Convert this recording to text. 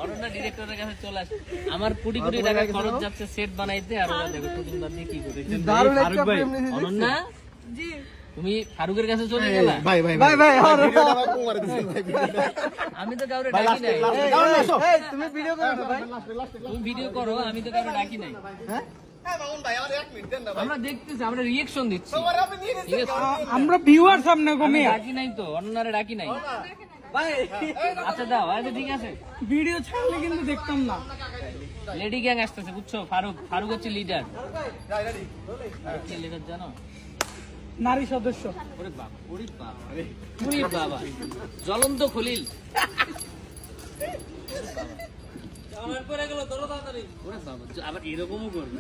অনন্যা ডিরেক্টরের কাছে চলে আসে, আমার কোটি কোটি টাকা খরচ যাচ্ছে সেট বানাইতে, আর ওরা দেখো টুটুল বাদ দিয়ে কি করে। অনন্যা তুমি ফারুকের কাছে চলে গেলা? আমি তো কাউরে ডাকি নাই। তুমি ভিডিও করো, আমি তো কাউরে ডাকি নাই। আমরা দেখতেছি, আমরা রিয়েকশন দিচ্ছি, আমরা ভিউয়ার সামনে কমে ডাকি নাই তো, অন্যরা ডাকি নাই। আচ্ছা দাও, আচ্ছা ঠিক আছে, ভিডিও ছাড়লে কিন্তু দেখতাম না। লেডি গ্যাং আসতেছে বুঝছো, ফারুক হচ্ছে লিডার। কি লিডার জানো? নারী সদস্য। ওরে বাবা, ওরে বাবা, ওরে বাবা, জ্বলন্ত খলিল। আমার পরে গেল, ধরো তাড়াতাড়ি। ওরে বাবা, আবার এরকমও করবে।